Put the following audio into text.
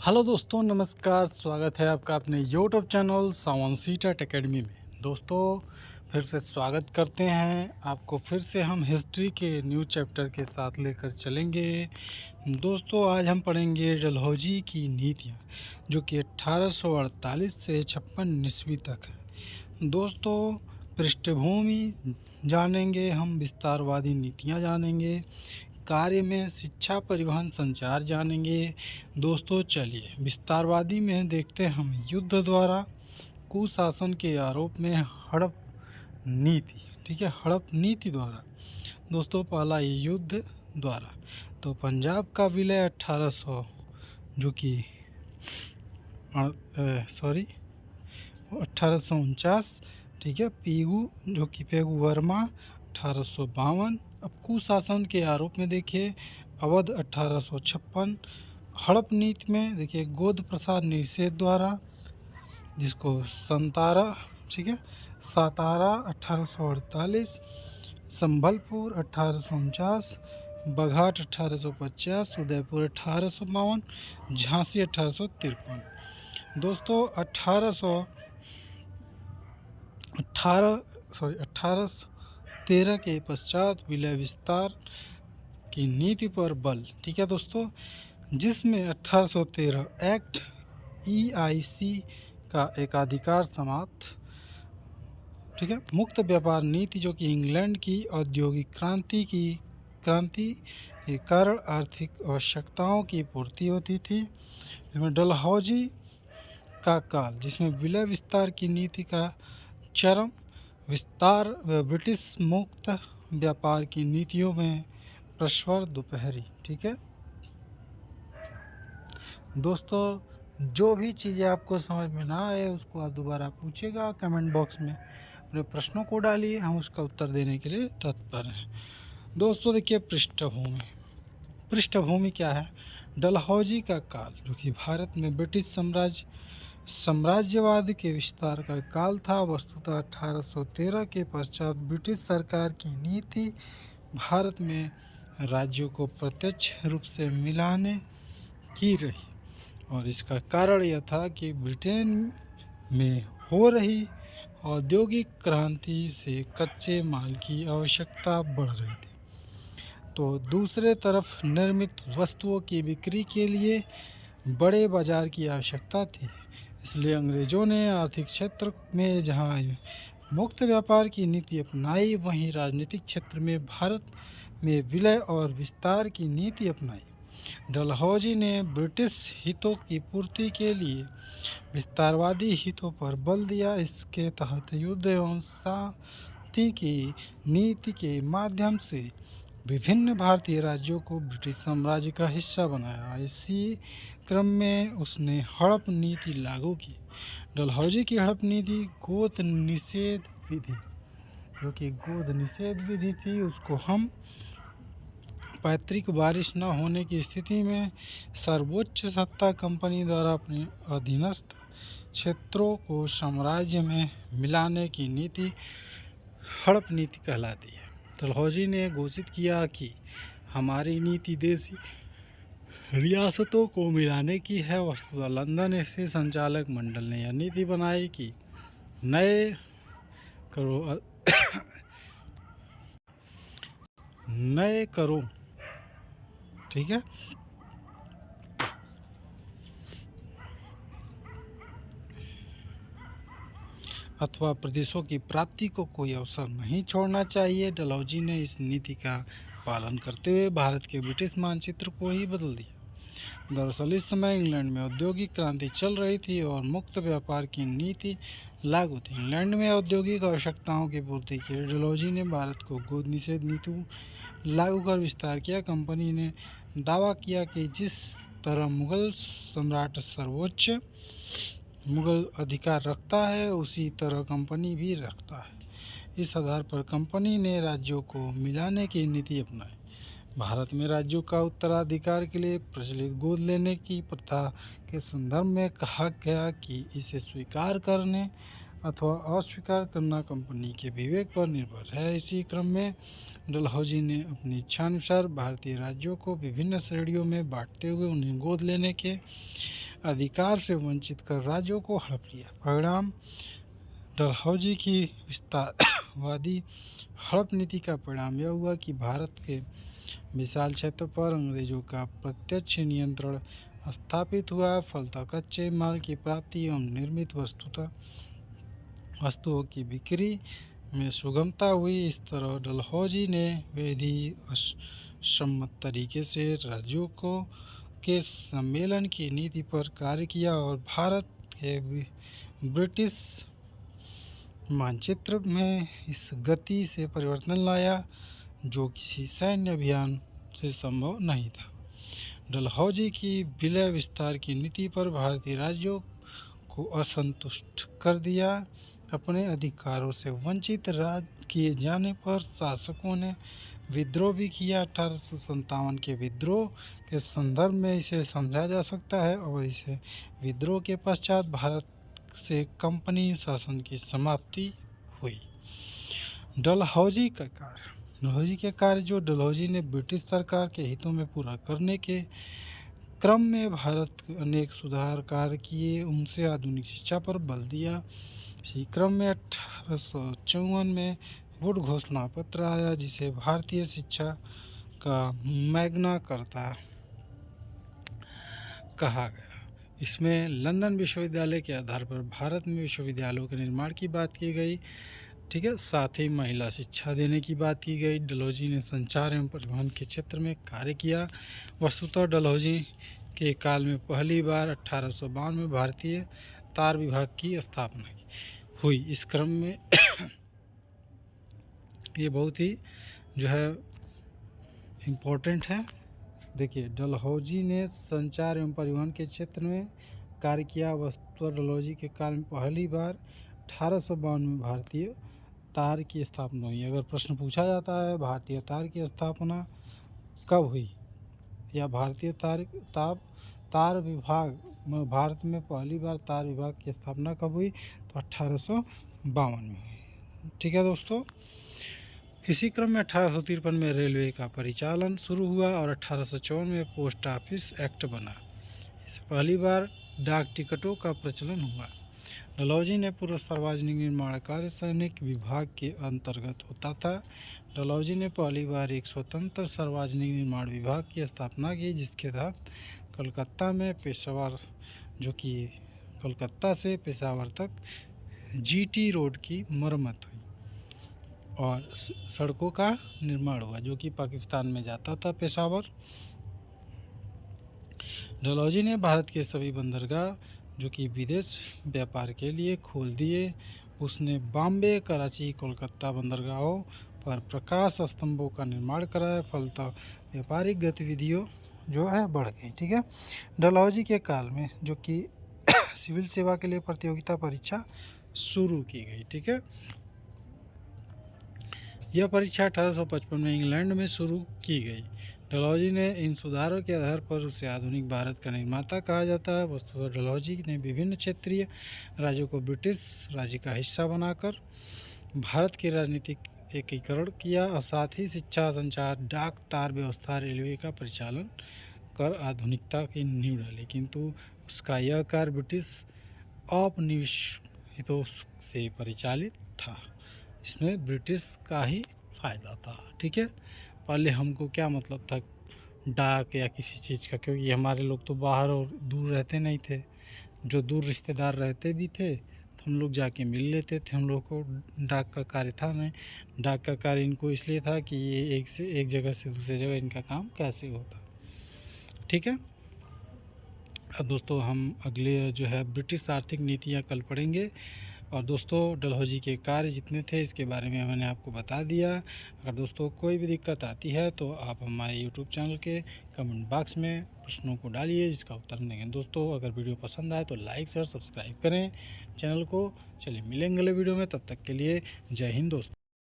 Hello दोस्तों, नमस्कार। स्वागत है आपका अपने यूट्यूब चैनल सावन सीटेट एकेडमी में। दोस्तों, फिर से स्वागत करते हैं आपको। फिर से हम हिस्ट्री के न्यू चैप्टर के साथ लेकर चलेंगे। दोस्तों, आज हम पढ़ेंगे डलहौजी की नीतियाँ, जो कि 1848 से 56 ईस्वी तक है। दोस्तों, पृष्ठभूमि जानेंगे, हम विस्तारवादी नीतियाँ जानेंगे, कार्य में शिक्षा, परिवहन, संचार जानेंगे। दोस्तों, चलिए विस्तारवादी में देखते हैं हम युद्ध द्वारा कुशासन के आरोप में हड़प नीति। ठीक है, हड़प नीति द्वारा। दोस्तों, पहला युद्ध द्वारा तो पंजाब का विलय 1800 जो कि 1849। ठीक है, पेगू वर्मा 1852। अब कुशासन के आरोप में देखिए अवध 1856। हड़प नीति में देखिए गोद प्रसाद निषेध द्वारा, जिसको संतारा, ठीक है, सातारा 1848, संभलपुर 1849, बघाट 1850, उदयपुर 1852, झांसी 1853। दोस्तों, 1813 के पश्चात विलय विस्तार की नीति पर बल। ठीक है दोस्तों, जिसमें 1813 एक्ट EIC का एकाधिकार समाप्त। ठीक है, मुक्त व्यापार नीति, जो कि इंग्लैंड की औद्योगिक क्रांति के कारण आर्थिक आवश्यकताओं की पूर्ति होती थी। इसमें डलहौजी का काल, जिसमें विलय विस्तार की नीति का चरम विस्तार व ब्रिटिश मुक्त व्यापार की नीतियों में प्रश्वर दोपहरी। ठीक है दोस्तों, जो भी चीज़ें आपको समझ में ना आए उसको आप दोबारा पूछिएगा, कमेंट बॉक्स में अपने प्रश्नों को डालिए, हम उसका उत्तर देने के लिए तत्पर हैं। दोस्तों, देखिए पृष्ठभूमि क्या है। डलहौजी का काल, जो कि भारत में ब्रिटिश साम्राज्यवाद के विस्तार का काल था। वस्तुतः 1813 के पश्चात ब्रिटिश सरकार की नीति भारत में राज्यों को प्रत्यक्ष रूप से मिलाने की रही, और इसका कारण यह था कि ब्रिटेन में हो रही औद्योगिक क्रांति से कच्चे माल की आवश्यकता बढ़ रही थी, तो दूसरे तरफ निर्मित वस्तुओं की बिक्री के लिए बड़े बाजार की आवश्यकता थी। इसलिए अंग्रेज़ों ने आर्थिक क्षेत्र में जहां मुक्त व्यापार की नीति अपनाई, वहीं राजनीतिक क्षेत्र में भारत में विलय और विस्तार की नीति अपनाई। डलहौजी ने ब्रिटिश हितों की पूर्ति के लिए विस्तारवादी हितों पर बल दिया। इसके तहत युद्ध एवं शांति की नीति के माध्यम से विभिन्न भारतीय राज्यों को ब्रिटिश साम्राज्य का हिस्सा बनाया। इसी क्रम में उसने हड़प नीति लागू की। डलहौजी की हड़प नीति गोद निषेध विधि, जो कि गोद निषेध विधि थी, उसको हम पैतृक वारिश न होने की स्थिति में सर्वोच्च सत्ता कंपनी द्वारा अपने अधीनस्थ क्षेत्रों को साम्राज्य में मिलाने की नीति हड़प नीति कहलाती है। डलहौजी ने घोषित किया कि हमारी नीति देशी रियासतों को मिलाने की है। वस्तुतः लंदन स्थित संचालक मंडल ने यह नीति बनाई कि नए करों ठीक है अथवा प्रदेशों की प्राप्ति को कोई अवसर नहीं छोड़ना चाहिए। डलहौजी ने इस नीति का पालन करते हुए भारत के ब्रिटिश मानचित्र को ही बदल दिया। दरअसल इस समय इंग्लैंड में औद्योगिक क्रांति चल रही थी और मुक्त व्यापार की नीति लागू थी। इंग्लैंड में औद्योगिक आवश्यकताओं की पूर्ति के लिए डलहौजी ने भारत को गोद निषेध नीति लागू कर विस्तार किया। कंपनी ने दावा किया कि जिस तरह मुगल सम्राट सर्वोच्च मुगल अधिकार रखता है, उसी तरह कंपनी भी रखता है। इस आधार पर कंपनी ने राज्यों को मिलाने की नीति अपनाई। भारत में राज्यों का उत्तराधिकार के लिए प्रचलित गोद लेने की प्रथा के संदर्भ में कहा गया कि इसे स्वीकार करने अथवा अस्वीकार करना कंपनी के विवेक पर निर्भर है। इसी क्रम में डलहौजी ने अपनी इच्छानुसार भारतीय राज्यों को विभिन्न श्रेणियों में बांटते हुए उन्हें गोद लेने के अधिकार से वंचित कर राज्यों को हड़प लिया। परिणाम डलहौजी की विस्तारवादी हड़प नीति का परिणाम यह हुआ कि भारत के विशाल क्षेत्र पर अंग्रेजों का प्रत्यक्ष नियंत्रण स्थापित हुआ। फलतः कच्चे माल की प्राप्ति एवं निर्मित वस्तुओं की बिक्री में सुगमता हुई। इस तरह डलहौजी ने विधि सम्मत तरीके से राज्यों के सम्मेलन की नीति पर कार्य किया और भारत के ब्रिटिश मानचित्र में इस गति से परिवर्तन लाया जो किसी सैन्य अभियान से संभव नहीं था। डलहौजी की विलय विस्तार की नीति पर भारतीय राज्यों को असंतुष्ट कर दिया। अपने अधिकारों से वंचित किए जाने पर शासकों ने विद्रोह भी किया। 1857 के विद्रोह के संदर्भ में इसे समझा जा सकता है और इसे विद्रोह के पश्चात भारत से कंपनी शासन की समाप्ति हुई। डलहौजी का कार्य जो डलहौजी ने ब्रिटिश सरकार के हितों में पूरा करने के क्रम में भारत के अनेक सुधार कार्य किए, उनसे आधुनिक शिक्षा पर बल दिया। इसी क्रम में 1854 में वुड घोषणा पत्र आया जिसे भारतीय शिक्षा का मैग्ना कार्टा कहा गया। इसमें लंदन विश्वविद्यालय के आधार पर भारत में विश्वविद्यालयों के निर्माण की बात की गई। ठीक है, साथ ही महिला शिक्षा देने की बात की गई। डलहौजी ने संचार एवं परिवहन के क्षेत्र में कार्य किया। वस्तुतः डलहौजी के काल में पहली बार 1852 में भारतीय तार विभाग की स्थापना हुई। इस क्रम में ये बहुत ही जो है इम्पोर्टेंट है। देखिए, डलहौजी ने संचार एवं परिवहन के क्षेत्र में कार्य किया। वस्तुतः डलहौजी के काल में पहली बार 1852 में भारतीय तार की स्थापना हुई। अगर प्रश्न पूछा जाता है भारतीय तार की स्थापना कब हुई या भारतीय तार विभाग भारत में पहली बार तार विभाग की स्थापना कब हुई, तो 1852 में हुई। ठीक है दोस्तों, इसी क्रम में 1853 में रेलवे का परिचालन शुरू हुआ और 1854 में पोस्ट ऑफिस एक्ट बना। इससे पहली बार डाक टिकटों का प्रचलन हुआ। डलहौजी ने पूर्व सार्वजनिक निर्माण कार्य सैनिक विभाग के अंतर्गत होता था। डलहौजी ने पहली बार एक स्वतंत्र सार्वजनिक निर्माण विभाग की स्थापना की जिसके तहत कलकत्ता में पेशावर जो कि कलकत्ता से पेशावर तक जीटी रोड की मरम्मत हुई और सड़कों का निर्माण हुआ जो कि पाकिस्तान में जाता था पेशावर। डलहौजी ने भारत के सभी बंदरगाह जो कि विदेश व्यापार के लिए खोल दिए। उसने बॉम्बे, कराची, कोलकाता बंदरगाहों पर प्रकाश स्तंभों का निर्माण कराया। फलतः व्यापारिक गतिविधियों जो है बढ़ गई। ठीक है, डलहौजी के काल में जो कि सिविल सेवा के लिए प्रतियोगिता परीक्षा शुरू की गई। ठीक है, यह परीक्षा 1855 में इंग्लैंड में शुरू की गई। डलहौजी ने इन सुधारों के आधार पर उसे आधुनिक भारत का निर्माता कहा जाता है। वस्तुतः डलहौजी ने विभिन्न क्षेत्रीय राज्यों को ब्रिटिश राज्य का हिस्सा बनाकर भारत के राजनीतिक एकीकरण किया और साथ ही शिक्षा, संचार, डाक, तार व्यवस्था, रेलवे का परिचालन कर आधुनिकता की नींव डाली। किंतु उसका यह कार्य ब्रिटिश औपनिवेशिकों से परिचालित था। इसमें ब्रिटिश का ही फायदा था। ठीक है, पहले हमको क्या मतलब था डाक या किसी चीज़ का, क्योंकि हमारे लोग तो बाहर और दूर रहते नहीं थे। जो दूर रिश्तेदार रहते भी थे तो हम लोग जाके मिल लेते थे। हम लोग को डाक का कार्य था नहीं। डाक का कार्य इनको इसलिए था कि ये एक जगह से दूसरी जगह इनका काम कैसे होता। ठीक है, अब दोस्तों हम अगले जो है ब्रिटिश आर्थिक नीतियाँ कल पढ़ेंगे। और दोस्तों डलहौजी के कार्य जितने थे इसके बारे में मैंने आपको बता दिया। अगर दोस्तों कोई भी दिक्कत आती है तो आप हमारे यूट्यूब चैनल के कमेंट बॉक्स में प्रश्नों को डालिए जिसका उत्तर देंगे। दोस्तों अगर वीडियो पसंद आए तो लाइक शेयर सब्सक्राइब करें चैनल को। चलिए मिलेंगे अगले वीडियो में, तब तक के लिए जय हिंद दोस्तों।